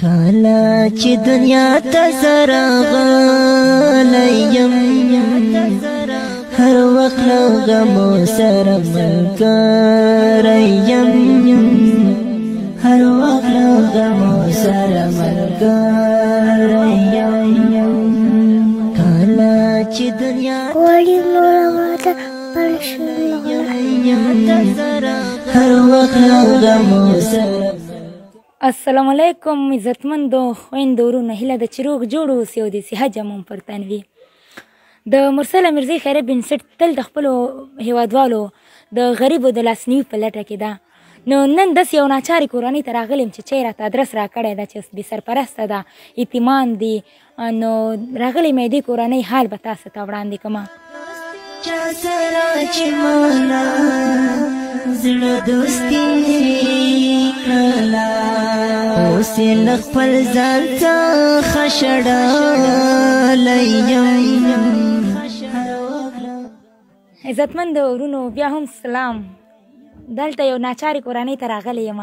کله چې دنیا ته زه راغلی یم هر وخت له غمو سره ملګری یم هر وخت له غمو سره ملګری یم کله چې دنیا غواړي نوره واده پرشوي هر وخت له غمو سره. السلام علیکم عزتمندو خویندو ورونو، هیله ده چې روغ جوړ اوسئ او د صحت جامه پر تن وي. د مرسل امیرزی خیریت بنسټ تل د خپلو هیوادوالو د غریبو د لاسنیوي په لټه کې ده. نو نن داسې یو ناچارې کورنۍ ته راغلې یم چې چای راته ادرس راکړی ده چې بې سرپرسته ده، یتیمان دي. نو راغلې یم دې کورنۍ حال به تاسو ته وړاندې کړم. چا سره چې مانا زړه دوستي کړله اوس یې له خپل ځان څخه شړلی یم. عزتمند ورونو بیا هم سلام. دلته یو ناچارې کورنۍ ته راغلی یم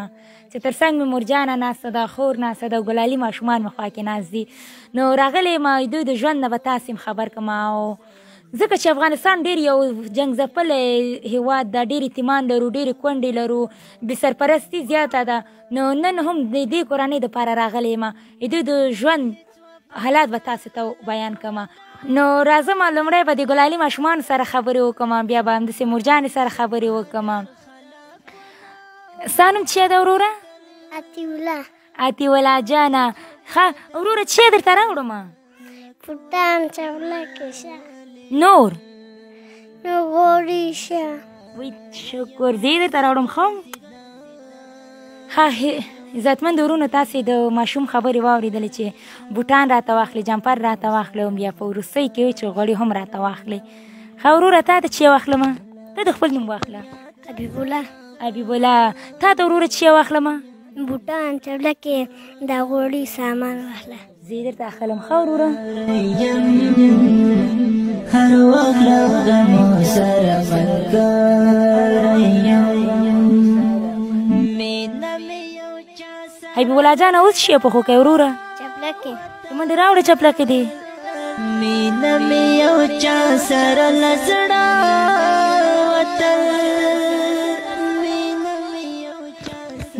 چې تر څنګ مې مورجانه ناسته ده، خور ناسته ده او ګلالي ماشومان مې خوا کې ناست دي. نو راغلی یم دوی د ژوند نه به تاسې خبر کړم. او ځکه چې افغانستان ډېر یو جنګ ځپلی هېواد ده، ډېر یتیمان لرو، ډېرې کونډې لرو، بې سرپرستي زیاته ده. نو نن هم د دې کورنۍ دپاره راغلی یم، د دوی د ژوند حالات به تاسو ته بیان کړم. نو راځم لومړی به د ګلالي ماشومانو سره خبرې وکړم، بیا به همداسې مورجانې سره خبرې وکړم. ستا نوم څه ده وروره؟ عطیالله جانه. ښه وروره څه درته راوړم؟ بوټان، چپلکې شه، نور غوړي شه. وی شکر زه یې درته راوړم. ښه عزتمند ورونو، تاسې د ماشوم خبرې واورېدلې چې بوټان راته واخلي، جمپر راته واخلي، بیا په وروستۍ کې وایي چې غوړي هم راته واخلي. ښه وروره تا ته چې واخلم؟ ته د خپل نوم واخله. حبیب الله. تا ته وروره چې واخلم؟ بوټان، چپلکې، د غوړي سامان واخله. زه یې درته اخلم. ښه وروره. هر وخت له غمو سره ملګری یم. حبیب الله جانه اوس شی پخو کوې وروره؟ چپلکې منډې راوړه چپلکې دي. مینه مې یو چا سره له زړه وتل.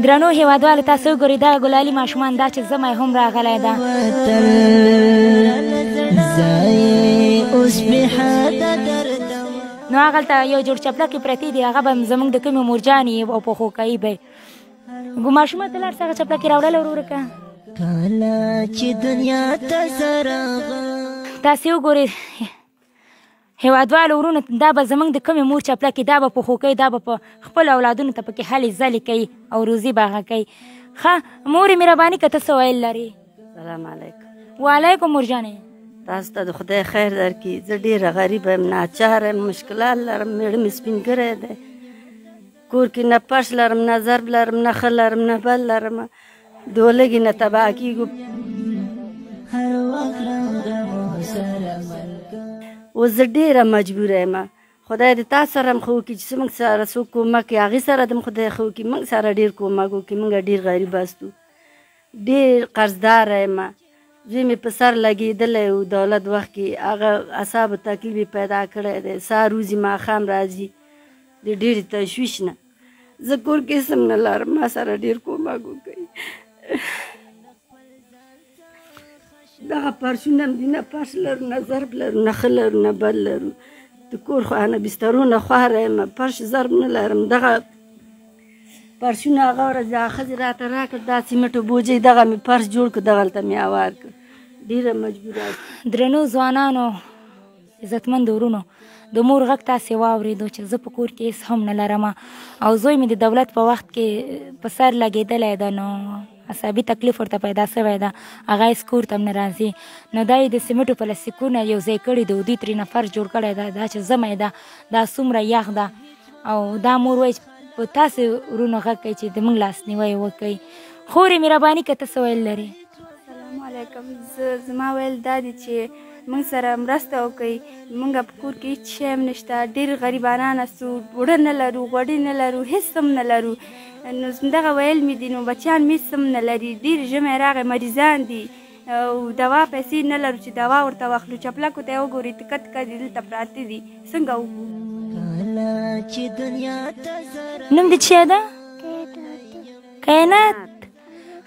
درنو هېوادوالو تاسو وګورئ دا ګلالي ماشومان دا چې زمی هم راغلی ده. نو هغلته یو جوړ چپلکې پرتې دي، هغه به زموږ د کومې مورجانې او پخو کوي به ماشومه ته لاړ څه هغه چپلکې راوړله وروره که کله چې دنیا ته زه راغلم. تاسې وګورئ هېوادوالو ورونو، دا به زموږ د کومې مور چپلکې دا به پخو کوي، دا به په خپلو اولادونو ته پکې هلې ځلې کوي او روزي به هغه کوي. ښه مورې مهرباني که ته څه ویل لرې؟ سلام علیکم. وعلیکم مورجانې. تاسو ته د خدای خیر درکړي. زه ډېره غریبه یم، ناچاره یم، مشکلات لرم، میړه مې سپینګری دی، کور کې نه پش لرم، نه ضرب لرم، نه ښه لرم، نه بد لرم، د ولږې نه تباه کېږو. اوس زه ډېره مجبوره یم. خدای دې تا سره هم ښه وکړي چې موږ سره څوک کومک کوي، هغې سره دې خدای ښه وکړي، موږ سره ډېر کومک وکړي. موږ ډېر غریب هستو، ډېر قرضداره یم. زوی مې په سر لګېدلی و دولت وخت کې، هغه اعصابو تکلیف یې پیدا کړی دی، سهار وځي ماښام راځي د ډېرې تشویش نه. زه کور کې هېڅ هم نه لرم، ما سره ډېر کومک وکړي. دغه پرشونه هم دي، نه پش لرو، نه ضرب لرو، نه ښه لرو، نه بد لرو. د کور خواهانه بسترو نه خواره یم، پش ضرب نه لرم. دغه پرشونه هغه ورځ هغه ښځې راته راکړ، دا سیمټو بوجۍ، دغه مې پرش جوړ کړ، دغلته مې هوار کړ. ډېره مجبوره. درنو ځوانانو، عزتمند ورونو، د مور غږ تاسې واورېدو چې زه په کور کې هېڅ هم نه لرم او زوی مې د دولت په وخت کې په سر لګېدلی ده، نو عصبي تکلیف ورته پیدا شوی ده، هغه هېڅ کور ته هم نه راځي. نو دا یې د سیمټو پلاستیکونه یو ځای کړي دي، دوی ترېنه فرش جوړ کړی ده. دا چې ژمی ده، دا څومره یخ ده، او دا مور وایي په تاسې ورونو غږ کوي چې د موږ لاسنیوی وکړئ. خورې مهرباني که ته څه ویل لرې؟ السلام علیکم. زما ویل دا دی چې موږ سره مرسته وکړئ. موږ په کور کې هېڅ شی هم نشته، ډېر غریبانان یاستو، اوړه نه لرو، غوړي نه لرو، هېڅ هم نه لرو. نو دغه ویل مې دي، نو بچیان مې هېڅ هم نه لري، ډېر ژمی راغی، مریضان دي او دوا پیسې نه لرو چې دوا ورته واخلو. چپلکو ته یې وګورئ تکه تکه دي دلته پراته دي، څنګه وکړو؟ نوم دې څه ده؟ کائنات.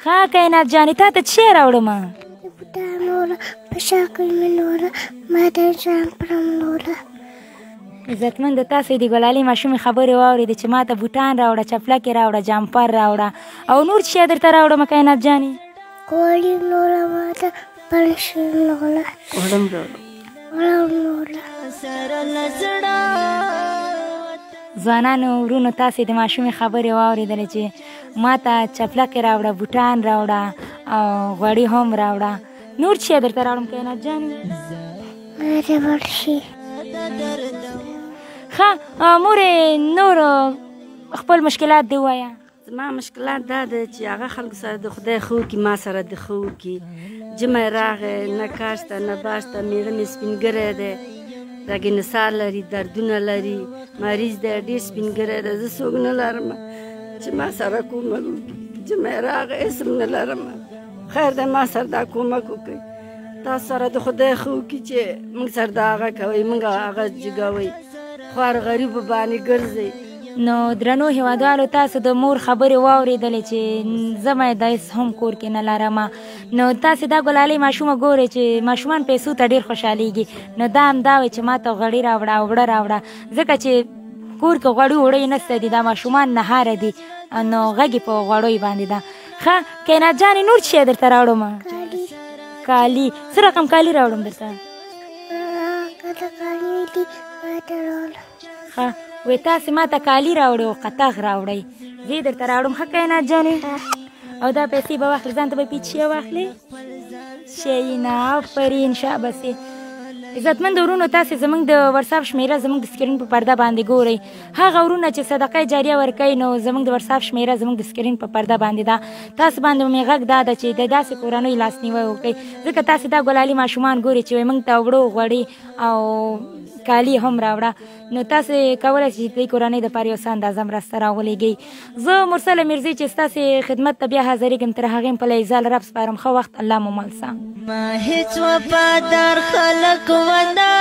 ښه کائنات جانې تا ته څه شی راوړمه؟ عزتمند تاسې د ګلالۍ ماشومې خبرې واورېدې چې ما ته بوټان راوړه، چپلکې راوړه، جامپر راوړه او نور څه شی درته راوړمه کائنات جانې؟ غوړي نوره ماته پنشن راوړه، وړم راوړم. ځوانانو ورونو تاسې د ماشومې خبرې واورېدلې چې ما ته چپلکې راوړه، بوټان راوړه او غوړي هم راوړه. نور څه درته راوړم کائنات جانې؟ ښه مورې نور خپل مشکلات دې ووایه. زما مشکلات دا ده چې هغه خلکو سره د خدای ښه وکړي، ما سره د ښه وکړي. ژمی راغی، نه کار شته نه بار شته، میړه مې سپینګری دی، رګې نثار لري، دردونه لري، مریض دی، ډېر سپینګری دی. زه څوک نه لرم چې ما سره کومک وکړي. ژمی راغی، هېڅ هم نه لرم. خیر دی ما سره دا کومک وکړئ. تاسو سره د خدای ښه وکړي چې موږ سره دا هغه کوئ، موږ هغه جګوئ، خوار غریبو باندې ګرځئ. نو درنو هیوادوالو تاسو د مور خبرې واورېدلې چې زما یې داسې هم کور کې نه لرمه. نو تاسې دا ګلالۍ ماشومه ګورئ چې ماشومان پیسو ته ډېر خوشحالېږي. نو دا هم دا وایي چې ما ته غوړي راوړه او اوړه راوړه، ځکه چې کور کې غوړي وړی نشته دي، دا ماشومان نهاره دي، نو غږ یې په غوړیو باندې ده. ښه کائنات جانې نور څه شی درته راوړمه؟ کالي. څه رقم کالي راوړم درته؟ ښه وایي تاسې ما ته کالي راوړئ او قطغ راوړئ، زه یې درته راوړم. ښه کائنات جانې؟ او دا پیسې به واخلې، ځان ته به پیچې واخلې؟ شینا آفرین شابسې. عزتمند ورونو تاسې زموږ د وټساپ شمېره زموږ د سکرین په پرده باندې ګورئ. هغه ورونه چې صدقه جاریه ورکوي نو زموږ د وټساپ شمېره زموږ د سکرین په پرده باندې ده. تاسو باندې مې غږ دا ده چې د داسې کورنیو لاسنیوی وکړئ، ځکه تاسې دا ګلالي ماشومان ګورئ چې وایي موږ ته اوړه غوړي او کالي هم راوړه. نو تاسې کولی شئ چې د دې کورنۍ دپاره یو څه اندازه مرسته راولېږئ. زه مرسله میرزي چې ستاسې خدمت ته بیا حاضرېږم، تر هغې م په لیزال رب سپارم. ښه وخت، الله مو مل سه. ما هیڅ وفادار خلق ونه